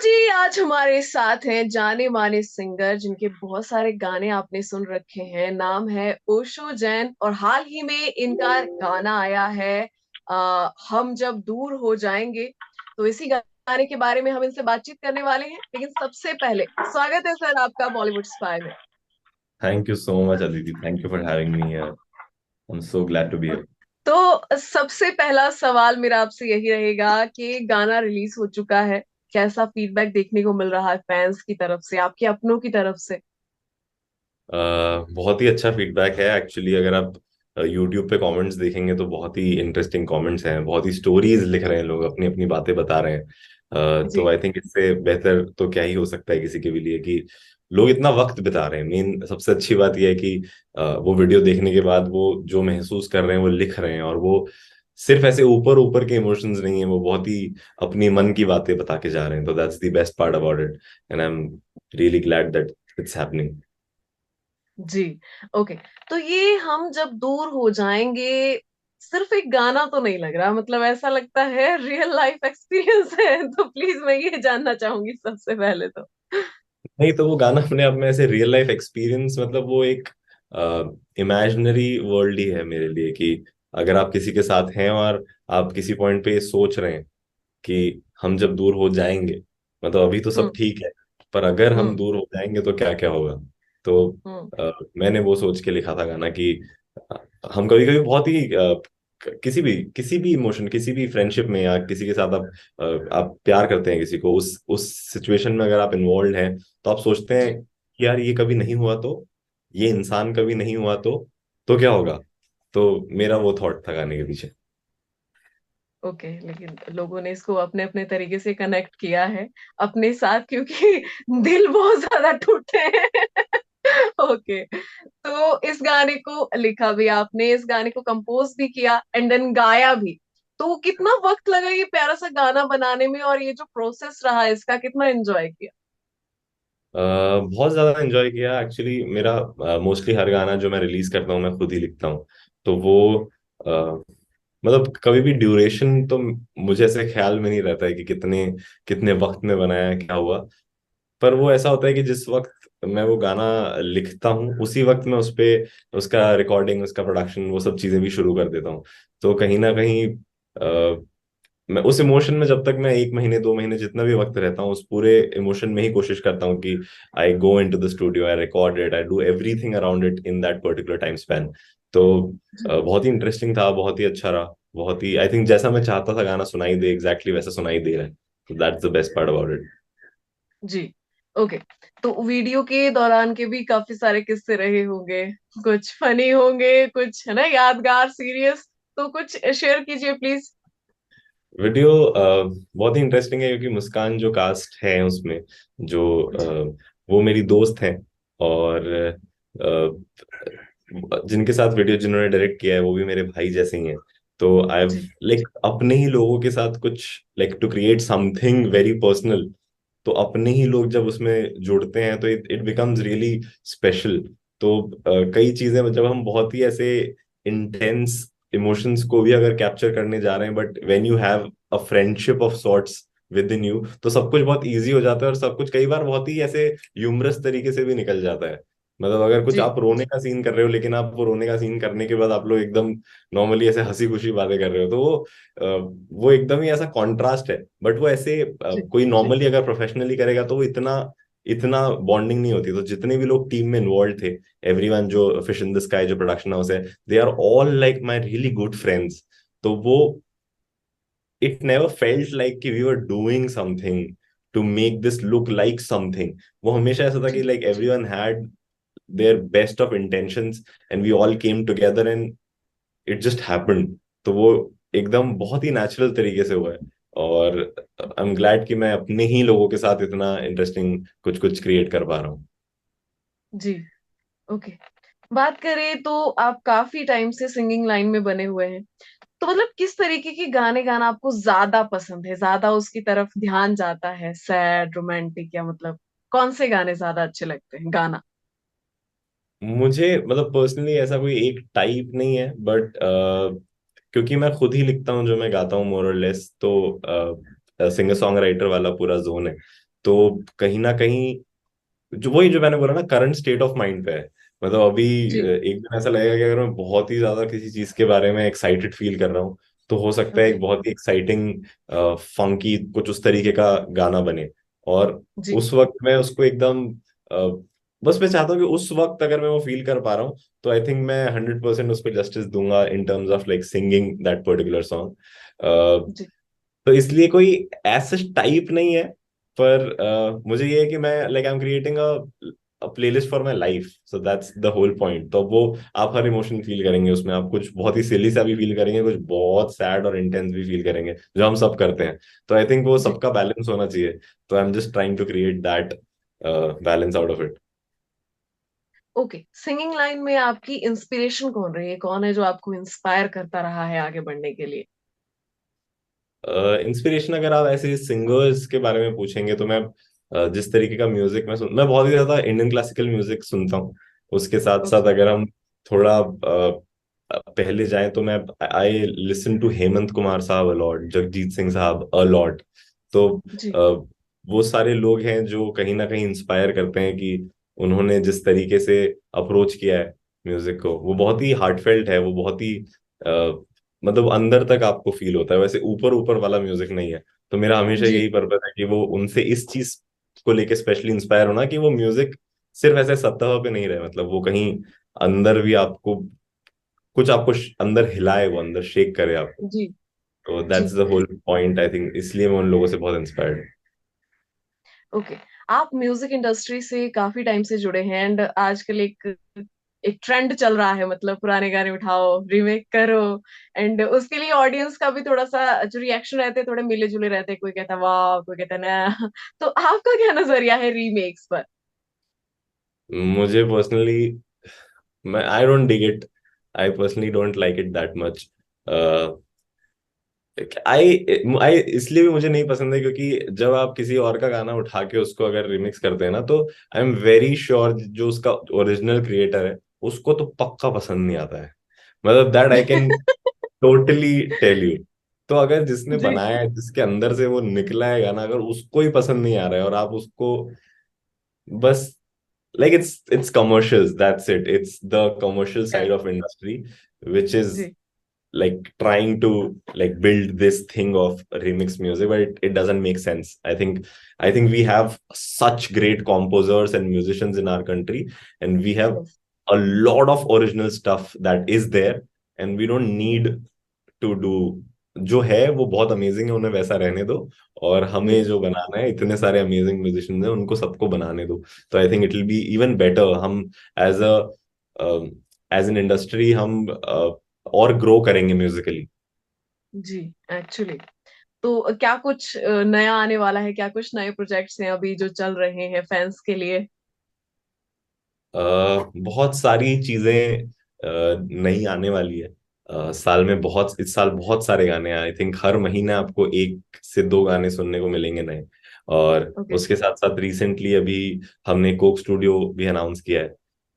जी आज हमारे साथ हैं जाने माने सिंगर जिनके बहुत सारे गाने आपने सुन रखे हैं। नाम है ओशो जैन और हाल ही में इनका गाना आया है हम जब दूर हो जाएंगे। तो इसी गाने के बारे में हम इनसे बातचीत करने वाले हैं, लेकिन सबसे पहले स्वागत है सर आपका बॉलीवुड स्पाई में। Thank you so much, Aditi. Thank you for having me here. I'm so glad to be here. तो सबसे पहला सवाल मेरा आपसे यही रहेगा कि गाना रिलीज हो चुका है, कैसा फीडबैक देखने को मिल रहा है फैंस की तरफ से, आपके अपनों की तरफ से? बहुत ही अच्छा फीडबैक है एक्चुअली। अगर आप यूट्यूब पे कमेंट्स देखेंगे तो बहुत ही इंटरेस्टिंग कमेंट्स हैं, बहुत ही स्टोरीज लिख रहे हैं लोग, अपनी अपनी बातें बता रहे हैं। तो जी। आई थिंक इससे बेहतर तो क्या ही हो सकता है किसी के भी लिए कि लोग इतना वक्त बिता रहे हैं। मेन सबसे अच्छी बात यह है कि वो वीडियो देखने के बाद वो जो महसूस कर रहे हैं वो लिख रहे हैं, और वो सिर्फ ऐसे ऊपर ऊपर के इमोशंस नहीं है, वो बहुत ही अपनी मन की बातें बता के जा रहे हैं। तो that's the best part about it, and I am really glad that it's happening. जी। ओके। तो ये हम जब दूर हो जाएंगे सिर्फ एक गाना तो नहीं लग रहा, मतलब ऐसा लगता है रियल लाइफ एक्सपीरियंस है। तो प्लीज मैं ये जानना चाहूंगी सबसे पहले तो। नहीं, तो वो गाना अपने आप में ऐसे रियल लाइफ एक्सपीरियंस, मतलब वो एक इमेजिनरी वर्ल्ड ही है मेरे लिए। कि अगर आप किसी के साथ हैं और आप किसी पॉइंट पे ये सोच रहे हैं कि हम जब दूर हो जाएंगे, मतलब अभी तो सब हम्म। ठीक है, पर अगर हम हम्म। दूर हो जाएंगे तो क्या क्या होगा। तो हम्म। मैंने वो सोच के लिखा था गाना कि अ, हम कभी कभी बहुत ही किसी भी इमोशन, किसी भी फ्रेंडशिप में या किसी के साथ आप प्यार करते हैं किसी को, उस सिचुएशन में अगर आप इन्वॉल्व हैं तो आप सोचते हैं जी। कि यार ये कभी नहीं हुआ तो, ये इंसान कभी नहीं हुआ तो क्या होगा। तो मेरा वो थॉट था गाने के पीछे। ओके, लेकिन लोगों ने इसको अपने अपने तरीके से कनेक्ट किया है अपने साथ, क्योंकि दिल बहुत ज्यादा टूटे हैं। ओके। तो इस गाने को लिखा भी आपने, इस गाने को कंपोज भी किया एंड देन गाया भी। तो कितना वक्त लगा ये प्यारा सा गाना बनाने में, और ये जो प्रोसेस रहा इसका कितना एंजॉय किया? बहुत ज्यादा एंजॉय किया एक्चुअली। मेरा मोस्टली हर गाना जो मैं रिलीज करता हूँ मैं खुद ही लिखता हूँ। तो वो अ, मतलब कभी भी ड्यूरेशन तो मुझे ऐसे ख्याल में नहीं रहता है कि कितने कितने वक्त में बनाया है, क्या हुआ। पर वो ऐसा होता है कि जिस वक्त मैं वो गाना लिखता हूँ उसी वक्त मैं उस पे उसका रिकॉर्डिंग, उसका प्रोडक्शन, वो सब चीजें भी शुरू कर देता हूँ। तो कहीं ना कहीं मैं उस इमोशन में, जब तक मैं 1 महीने 2 महीने जितना भी वक्त रहता हूँ, उस पूरे इमोशन में ही कोशिश करता हूँ कि I go into the studio, I record it, I do everything around it in that particular time span. तो जी। बहुत ही इंटरेस्टिंग था, बहुत ही अच्छा रहा। बहुत ही, आई थिंक जैसा मैं चाहता था गाना सुनाई दे, एग्जैक्टली वैसा सुनाई दे रहा है। तो that's the best part about it. जी। ओके। तो वीडियो के दौरान के भी काफी सारे किस्से रहे होंगे, कुछ फनी होंगे, कुछ है ना यादगार, सीरियस। तो कुछ शेयर कीजिए प्लीज। वीडियो बहुत ही इंटरेस्टिंग है क्योंकि मुस्कान जो कास्ट है उसमें, जो जी। वो मेरी दोस्त हैं। और जिनके साथ वीडियो जिन्होंने डायरेक्ट किया है वो भी मेरे भाई जैसे ही हैं। तो आई जी। लाइक अपने ही लोगों के साथ कुछ, like to create something very personal. तो अपने ही लोग जब उसमें जुड़ते हैं तो इट बिकम्स रियली स्पेशल। तो कई चीजें जब हम बहुत ही ऐसे इंटेंस इमोशंस को भी अगर कैप्चर करने जा रहे हैं, but when you have a friendship of sorts within you, तो सब कुछ बहुत इजी हो जाता है, और सब कुछ कई बार बहुत ही ऐसे ह्यूमरस तरीके से भी निकल जाता है। मतलब अगर कुछ जी। आप रोने का सीन कर रहे हो, लेकिन आप वो रोने का सीन करने के बाद आप लोग एकदम नॉर्मली ऐसे हंसी खुशी बातें कर रहे हो, तो वो एकदम ही ऐसा कॉन्ट्रास्ट है। बट वो ऐसे जी। कोई जी। नॉर्मली अगर प्रोफेशनली करेगा तो वो इतना इतना बॉन्डिंग नहीं होती। तो जितने भी लोग टीम में इन्वॉल्व थे, एवरीवन, जो फिश इन द स्काई जो प्रोडक्शन हाउस है, they are all like my really good friends. तो वो, इट नेवर फेल्ट लाइक कि we were doing something to make this look like something. वो हमेशा ऐसा था कि जी। Like everyone had their best of intentions, and we all came together and it just happened. तो वो एकदम बहुत ही नेचुरल तरीके से हुआ है। और आई एम ग्लैड कि मैं अपने ही लोगों के साथ इतना इंटरेस्टिंग कुछ कुछ क्रिएट कर पा रहा हूँ। जी। ओके। बात करें तो आप काफी टाइम से सिंगिंग लाइन में बने हुए हैं। तो मतलब किस तरीके के गाने गाना आपको ज्यादा पसंद है, ज्यादा उसकी तरफ ध्यान जाता है, सैड, रोमांटिक, या मतलब कौन से गाने ज्यादा अच्छे लगते हैं गाना? मुझे मतलब पर्सनली ऐसा कोई एक टाइप नहीं है, बट क्योंकि मैं खुद ही लिखता हूँ जो मैं गाता हूँ मोर और लेस, तो सिंगर सॉन्ग राइटर वाला पूरा जोन है। तो कहीं ना कहीं जो वही जो मैंने बोला ना, करंट स्टेट ऑफ माइंड पे है। मतलब अभी जी। एक दिन ऐसा लगेगा कि अगर मैं बहुत ही ज्यादा किसी चीज के बारे में एक्साइटेड फील कर रहा हूँ, तो हो सकता है ओके। एक बहुत ही एक्साइटिंग फंकी कुछ उस तरीके का गाना बने। और जी। उस वक्त मैं उसको एकदम बस मैं चाहता हूँ कि उस वक्त अगर मैं वो फील कर पा रहा हूँ, तो आई थिंक मैं 100% उस पर जस्टिस दूंगा in terms of like singing that particular song. जी। तो इसलिए कोई ऐसा टाइप नहीं है, पर मुझे ये है कि मैं like I am creating a playlist for my life, so that's the whole point. तो वो आप हर इमोशन फील करेंगे उसमें, आप कुछ बहुत ही सिली सा भी फील करेंगे, कुछ बहुत सैड और इंटेंस भी फील करेंगे, जो हम सब करते हैं। तो आई थिंक वो जी। सबका बैलेंस होना चाहिए। तो I am just trying to create that balance out of it. Okay, singing line में आपकी इंस्पिरेशन कौन रही है? कौन है जो आपको इंस्पायर करता रहा है आगे बढ़ने के लिए? इंस्पिरेशन अगर आप ऐसे सिंगर्स के बारे में पूछेंगे, तो मैं जिस तरीके का म्यूजिक मैं बहुत ही ज्यादा इंडियन क्लासिकल म्यूजिक सुनता हूँ। उसके साथ साथ ओके। अगर हम थोड़ा पहले जाएं, तो मैं I listen to Hemant Kumar sahab a lot, Jagjit Singh साहब अलॉट। तो जी। अ, वो सारे लोग हैं जो कहीं ना कहीं इंस्पायर करते हैं कि उन्होंने जिस तरीके से अप्रोच किया है म्यूजिक को, वो बहुत ही हार्टफेल्ट है, वो बहुत ही मतलब अंदर तक आपको फील होता है, वैसे ऊपर ऊपर वाला म्यूजिक नहीं है। तो मेरा हमेशा जी। यही पर्पस है कि वो उनसे इस चीज को लेके स्पेशली इंस्पायर होना, कि वो म्यूजिक सिर्फ ऐसे सतह पे नहीं रहे, मतलब वो कहीं अंदर भी आपको कुछ आपको अंदर हिलाए, वो अंदर शेक करे आपको। जी। तो जी। That's the whole point I think, इसलिए मैं उन लोगों से बहुत इंस्पायर्ड हूँ। ओके। आप म्यूजिक इंडस्ट्री से काफी टाइम से जुड़े हैं एंड आजकल एक एक ट्रेंड चल रहा है, मतलब पुराने गाने उठाओ, रीमेक करो, एंड उसके लिए ऑडियंस का भी थोड़ा सा जो रिएक्शन रहते हैं थोड़े मिले जुले रहते हैं, कोई कहता है वाह, कोई कहता है ना। तो आपका क्या नजरिया है रीमेक्स पर? मुझे पर्सनली, मैं I don't dig it, I personally don't like it that much. I I इसलिए भी मुझे नहीं पसंद है क्योंकि जब आप किसी और का गाना उठा के उसको अगर रिमिक्स करते हैं ना, तो आई एम वेरी श्योर जो उसका ओरिजिनल क्रिएटर है, उसको तो पक्का पसंद नहीं आता है। मतलब that I can totally tell you. तो अगर जिसने जी। बनाया है, जिसके अंदर से वो निकला है गाना, अगर उसको ही पसंद नहीं आ रहा है और आप उसको बस like it's commercials, that's it's the commercial side correct. of industry which is जी। like trying to like build this thing of remix music, but it doesn't make sense. I think we have such great composers and musicians in our country, and we have yes. a lot of original stuff that is there, and we don't need to do, जो है वो बहुत amazing है, उन्हें वैसा रहने दो। और हमें यस। जो बनाना है, इतने सारे अमेजिंग म्यूजिशियंस हैं, उनको सबको बनाने दो। तो I think it will be even better, हम as a as an industry हम और ग्रो करेंगे म्यूजिकली। जी। एक्चुअली, तो क्या कुछ नया आने वाला है? क्या कुछ नए प्रोजेक्ट्स हैं अभी जो चल रहे हैं फैंस के लिए? बहुत सारी चीजें नई आने वाली है। साल में बहुत, इस साल बहुत सारे गाने हैं, आई थिंक हर महीने आपको एक से दो गाने सुनने को मिलेंगे नए। और ओके। उसके साथ साथ रिसेंटली अभी हमने कोक स्टूडियो भी अनाउंस किया है।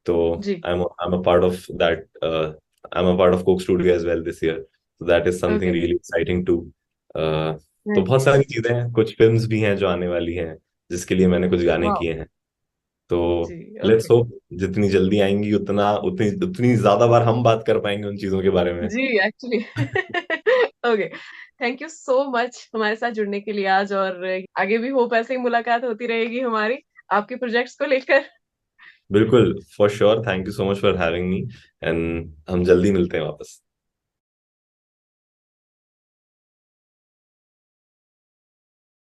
तो जी। I am a part of that, I am a part of Coke studio as well this year. तो that is something okay. Really exciting too. तो बहुत नाइस। सारी चीजें हैं, कुछ फिल्म्स भी हैं जो आने वाली हैं, जिसके लिए मैंने कुछ गाने वाह। किए हैं। तो जी। Let's okay. होप जितनी जल्दी आएंगी उतना उतनी उतनी ज्यादा बार हम बात कर पाएंगे उन चीजों के बारे में। जी। Actually. Okay. Thank you so much हमारे साथ जुड़ने के लिए आज, और आगे भी होप ऐसे ही मुलाकात होती रहेगी हमारी आपके प्रोजेक्ट्स को लेकर। बिल्कुल, for sure, thank you so much for having me, and हम जल्दी मिलते हैं वापस।